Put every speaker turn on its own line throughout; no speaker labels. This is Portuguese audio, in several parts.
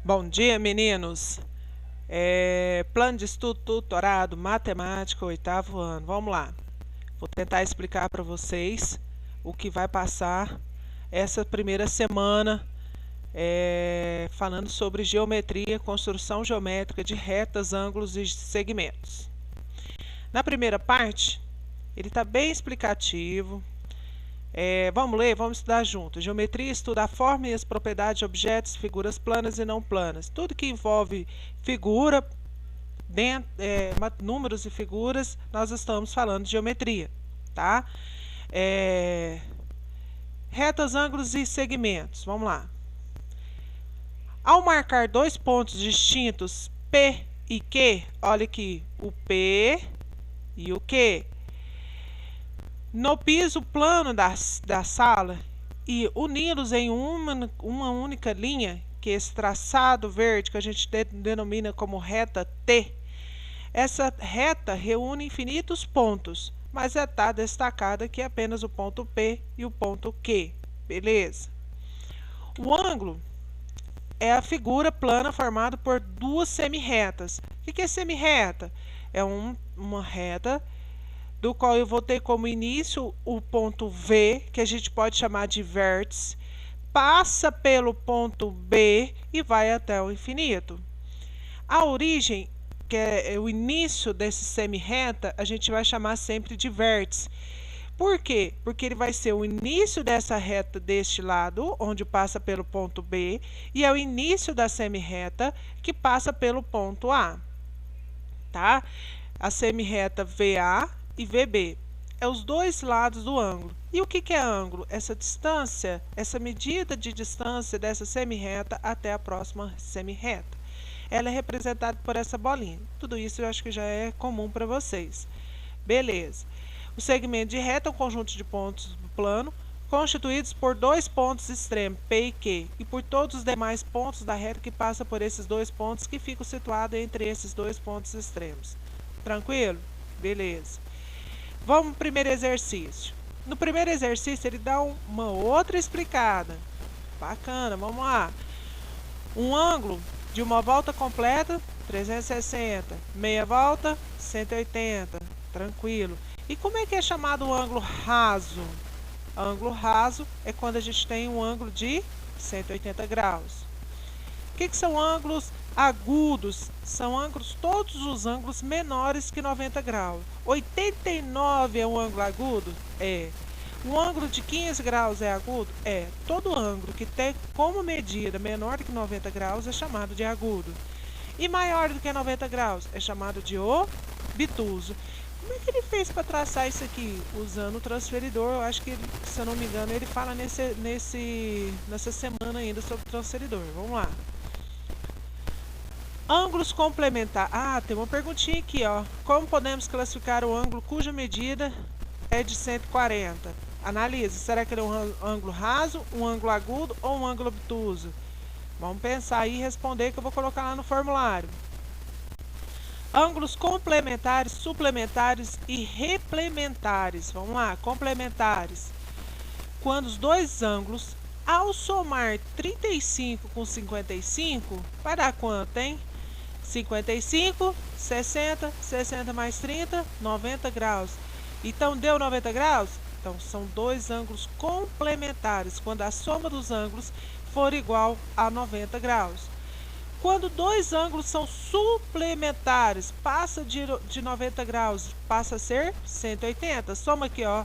Bom dia, meninos. Plano de estudo tutorado, matemática, oitavo ano. Vamos lá. Vou tentar explicar para vocês o que vai passar essa primeira semana, falando sobre geometria, construção geométrica de retas, ângulos e segmentos. Na primeira parte, ele está bem explicativo. Vamos ler, vamos estudar junto. Geometria estuda a forma e as propriedades de objetos, figuras planas e não planas. Tudo que envolve figura, números e figuras, nós estamos falando de geometria, tá? Retas, ângulos e segmentos. Vamos lá. Ao marcar dois pontos distintos, P e Q, olha aqui, o P e o Q, no piso plano da sala e uni-los em uma única linha, que é esse traçado verde que a gente denomina como reta T. Essa reta reúne infinitos pontos, mas está destacada aqui apenas o ponto P e o ponto Q. Beleza? O ângulo é a figura plana formada por duas semirretas. O que é semirreta? É uma reta do qual eu vou ter como início o ponto V, que a gente pode chamar de vértice, passa pelo ponto B e vai até o infinito. A origem, que é o início desse semirreta, a gente vai chamar sempre de vértice. Por quê? Porque ele vai ser o início dessa reta deste lado, onde passa pelo ponto B, e é o início da semirreta que passa pelo ponto A. Tá? A semirreta VA e VB. É os dois lados do ângulo. E o que é ângulo? Essa distância, essa medida de distância dessa semirreta até a próxima semirreta. Ela é representada por essa bolinha. Tudo isso eu acho que já é comum para vocês. Beleza. O segmento de reta é um conjunto de pontos do plano constituídos por dois pontos extremos, P e Q, e por todos os demais pontos da reta que passa por esses dois pontos que ficam situados entre esses dois pontos extremos. Tranquilo? Beleza. Vamos para o primeiro exercício. No primeiro exercício ele dá uma outra explicada. Bacana, vamos lá. Um ângulo de uma volta completa, 360. Meia volta, 180. Tranquilo. E como é que é chamado o ângulo raso? Ângulo raso é quando a gente tem um ângulo de 180 graus. O que são ângulos agudos? São ângulos, todos os ângulos menores que 90 graus. 89 é um ângulo agudo? É. Um ângulo de 15 graus é agudo? É. Todo ângulo que tem como medida menor do que 90 graus é chamado de agudo. E maior do que 90 graus é chamado de obtuso. Como é que ele fez para traçar isso aqui? Usando o transferidor. Eu acho que, se eu não me engano, ele fala nessa semana ainda sobre o transferidor. Vamos lá. Ângulos complementares. Ah, tem uma perguntinha aqui, ó. Como podemos classificar o ângulo cuja medida é de 140? Analise. Será que ele é um ângulo raso, um ângulo agudo ou um ângulo obtuso? Vamos pensar aí e responder que eu vou colocar lá no formulário. Ângulos complementares, suplementares e replementares. Vamos lá, complementares. Quando os dois ângulos, ao somar 35 com 55, vai dar quanto, hein? 55, 60, 60 mais 30, 90 graus. Então, deu 90 graus? Então, são dois ângulos complementares, quando a soma dos ângulos for igual a 90 graus. Quando dois ângulos são suplementares, passa de 90 graus, passa a ser 180. Soma aqui, ó,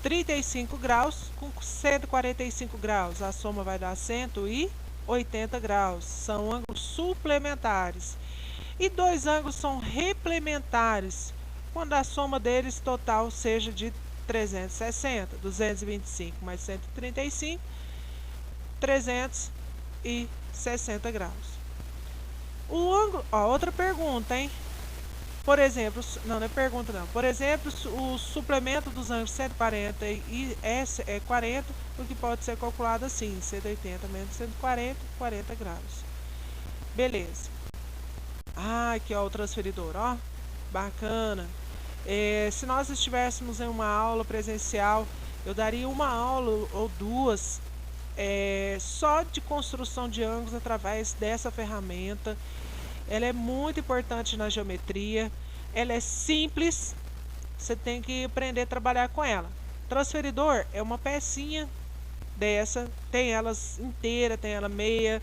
35 graus com 145 graus. A soma vai dar 180 graus. São ângulos suplementares. E dois ângulos são replementares, quando a soma deles total seja de 360. 225 mais 135, 360 graus. O ângulo, ó, outra pergunta, hein? Por exemplo, não é pergunta não. Por exemplo, o suplemento dos ângulos 140 e S é 40, o que pode ser calculado assim, 180 menos 140, 40 graus. Beleza. Ah, aqui ó, o transferidor, ó. Bacana. Se nós estivéssemos em uma aula presencial, eu daria uma aula ou duas só de construção de ângulos através dessa ferramenta. Ela é muito importante na geometria, ela é simples, você tem que aprender a trabalhar com ela. Transferidor é uma pecinha dessa, tem elas inteira, tem ela meia,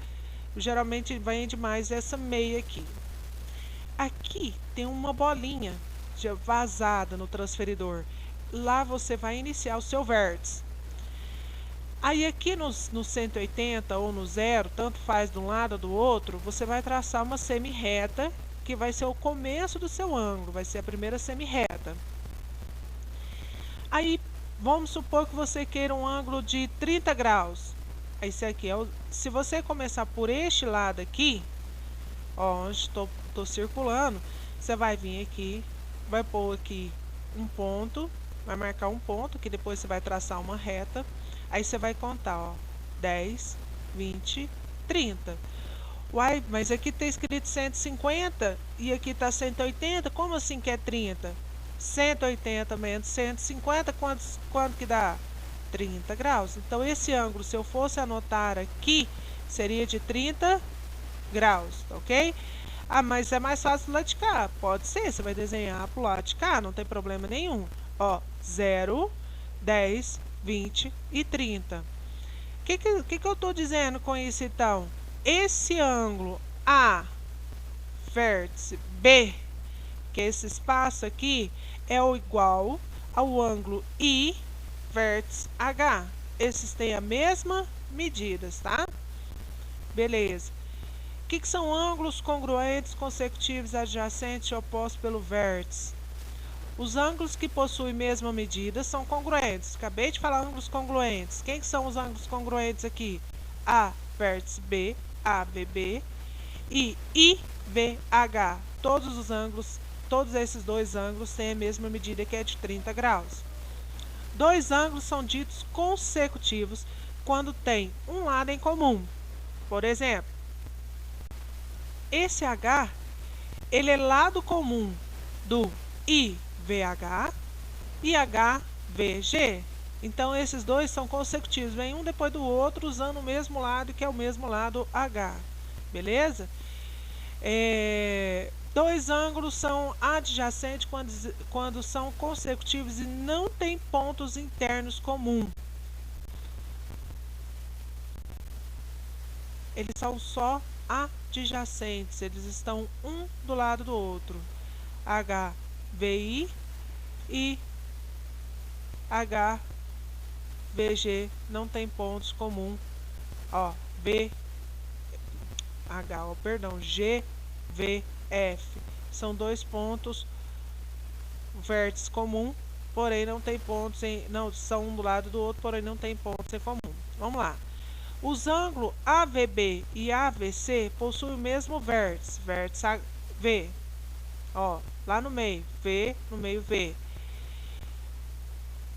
geralmente vende mais essa meia aqui. Aqui tem uma bolinha vazada no transferidor, lá você vai iniciar o seu vértice. Aí aqui no 180 ou no 0, tanto faz de um lado ou do outro, você vai traçar uma semi-reta, que vai ser o começo do seu ângulo, vai ser a primeira semi-reta. Aí, vamos supor que você queira um ângulo de 30 graus. Esse aqui se você começar por este lado aqui, ó, onde estou circulando, você vai vir aqui, vai pôr aqui um ponto, vai marcar um ponto, que depois você vai traçar uma reta. Aí você vai contar, ó, 10, 20, 30. Uai, mas aqui tá escrito 150 e aqui tá 180, como assim que é 30? 180 menos 150, quanto que dá? 30 graus. Então, esse ângulo, se eu fosse anotar aqui, seria de 30 graus, ok? Ah, mas é mais fácil do lado de cá. Pode ser, você vai desenhar pro lado de cá, não tem problema nenhum. Ó, 0, 10, 20 e 30. O que eu estou dizendo com isso, então? Esse ângulo A, vértice B, que é esse espaço aqui, é igual ao ângulo I, vértice H. Esses têm a mesma medida, tá? Beleza. O que são ângulos congruentes, consecutivos, adjacentes e opostos pelo vértice? Os ângulos que possuem mesma medida são congruentes. Acabei de falar ângulos congruentes. Quem são os ângulos congruentes aqui? A, vértice B, AVB e IVH. Todos os ângulos, todos esses dois ângulos têm a mesma medida, que é de 30 graus. Dois ângulos são ditos consecutivos quando tem um lado em comum. Por exemplo, esse H, ele é lado comum do IVH e HVG. Então, esses dois são consecutivos, vem um depois do outro, usando o mesmo lado, que é o mesmo lado H. Beleza? Dois ângulos são adjacentes quando são consecutivos e não tem pontos internos comuns. Eles são só adjacentes, eles estão um do lado do outro. HVI e HVG não tem pontos comuns. Ó, GVF são dois pontos vértice comum, porém não tem pontos não são um do lado do outro, porém não tem pontos em comum. Vamos lá. Os ângulos AVB e AVC possuem o mesmo vértice, vértice V. Ó, lá no meio, V, no meio V.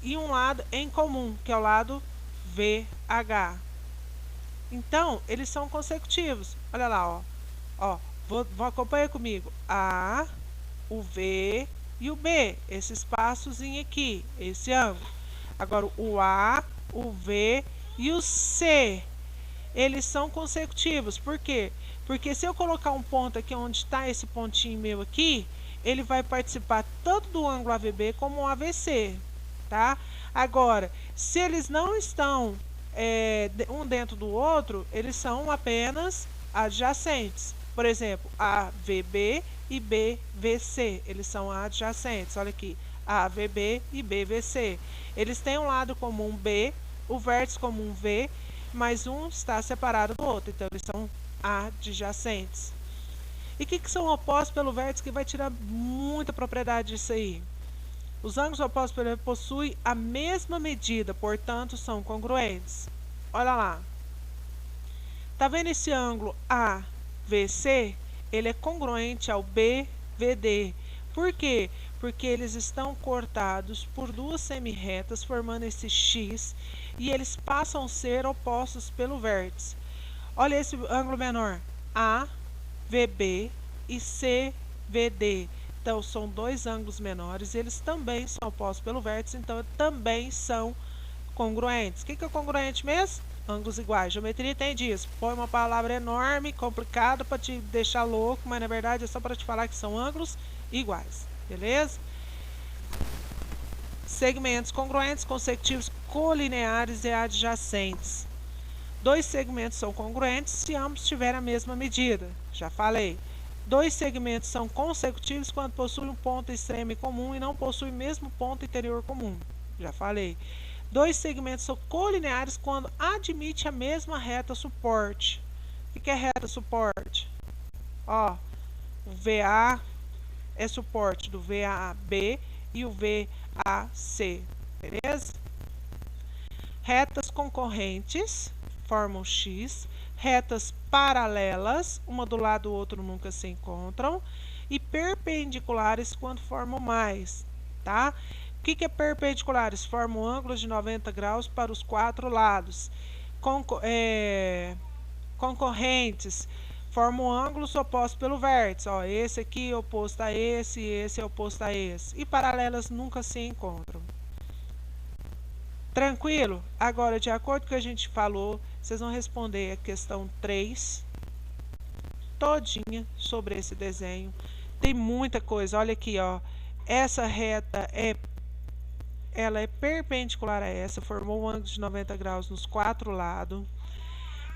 E um lado em comum, que é o lado VH. Então, eles são consecutivos. Olha lá, ó. Ó, vou acompanhar comigo. A, o V e o B. Esse espaçozinho aqui, esse ângulo. Agora, o A, o V e o C. Eles são consecutivos. Por quê? Porque se eu colocar um ponto aqui onde está esse pontinho meu aqui, ele vai participar tanto do ângulo AVB como o AVC, tá? Agora, se eles não estão um dentro do outro, eles são apenas adjacentes. Por exemplo, AVB e BVC, eles são adjacentes. Olha aqui, AVB e BVC. Eles têm um lado comum B, o vértice comum V, mas um está separado do outro, então eles são adjacentes. E o que são opostos pelo vértice, que vai tirar muita propriedade disso aí? Os ângulos opostos pelo vértice possuem a mesma medida, portanto são congruentes. Olha lá. Tá vendo esse ângulo AVC? Ele é congruente ao BVD. Por quê? Porque eles estão cortados por duas semi-retas, formando esse X, e eles passam a ser opostos pelo vértice. Olha esse ângulo menor, AVB e CVD. Então, são dois ângulos menores, eles também são opostos pelo vértice, então também são congruentes. O que é congruente mesmo? ângulos iguais. Geometria tem disso. Põe uma palavra enorme, complicada, para te deixar louco, mas na verdade é só para te falar que são ângulos iguais. Beleza? Segmentos congruentes, consecutivos, colineares e adjacentes. Dois segmentos são congruentes se ambos tiverem a mesma medida. Já falei. Dois segmentos são consecutivos quando possuem um ponto extremo em comum e não possuem o mesmo ponto interior comum. Já falei. Dois segmentos são colineares quando admite a mesma reta suporte. O que é reta suporte? Ó, o VA é suporte do VAB e o VAC. Beleza? Retas concorrentes formam X, retas paralelas, uma do lado do outro nunca se encontram, e perpendiculares quando formam mais, tá? O que é perpendiculares? Formam ângulos de 90 graus para os quatro lados. Concorrentes formam ângulos opostos pelo vértice, ó, esse aqui é oposto a esse é oposto a esse, e paralelas nunca se encontram. Tranquilo? Agora, de acordo com o que a gente falou, vocês vão responder a questão 3 todinha sobre esse desenho. Tem muita coisa, olha aqui, ó. Essa reta ela é perpendicular a essa, formou um ângulo de 90 graus nos quatro lados.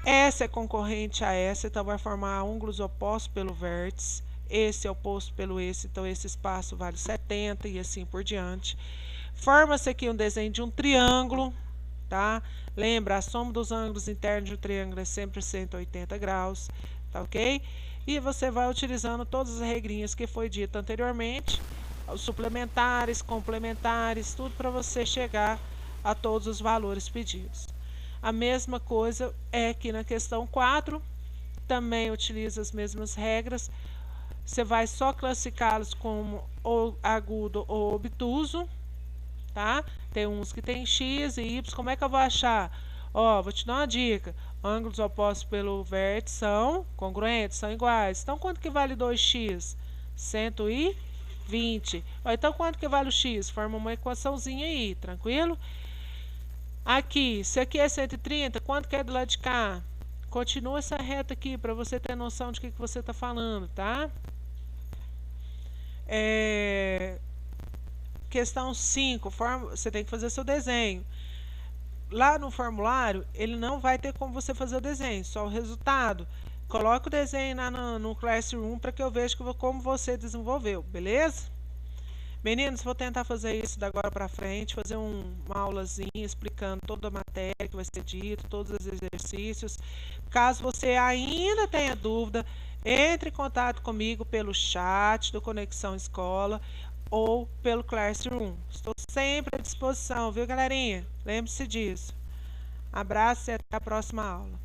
Essa é concorrente a essa, então vai formar ângulos opostos pelo vértice. Esse é oposto pelo esse, então esse espaço vale 70 e assim por diante. Forma-se aqui um desenho de um triângulo, tá? Lembra, a soma dos ângulos internos de um triângulo é sempre 180 graus, tá ok? E você vai utilizando todas as regrinhas que foi dito anteriormente, os suplementares, complementares, tudo para você chegar a todos os valores pedidos. A mesma coisa é aqui na questão 4, também utiliza as mesmas regras. Você vai só classificá-los como ou agudo ou obtuso, tá? Tem uns que tem X e Y, como é que eu vou achar? Ó, vou te dar uma dica. Ângulos opostos pelo vértice são congruentes, são iguais. Então, quanto que vale 2x? 120. Ó, então, quanto que vale o x? Forma uma equaçãozinha aí, tranquilo? Aqui, se aqui é 130, quanto que é do lado de cá? Continua essa reta aqui, para você ter noção de que você está falando, tá? Questão 5, você tem que fazer seu desenho. Lá no formulário, ele não vai ter como você fazer o desenho, só o resultado. Coloca o desenho lá no Classroom para que eu veja como você desenvolveu, beleza? Meninos, vou tentar fazer isso da agora para frente, fazer uma aulazinha explicando toda a matéria que vai ser dita, todos os exercícios. Caso você ainda tenha dúvida, entre em contato comigo pelo chat do Conexão Escola ou pelo Classroom. Estou sempre à disposição, viu, galerinha? Lembre-se disso. Abraço e até a próxima aula.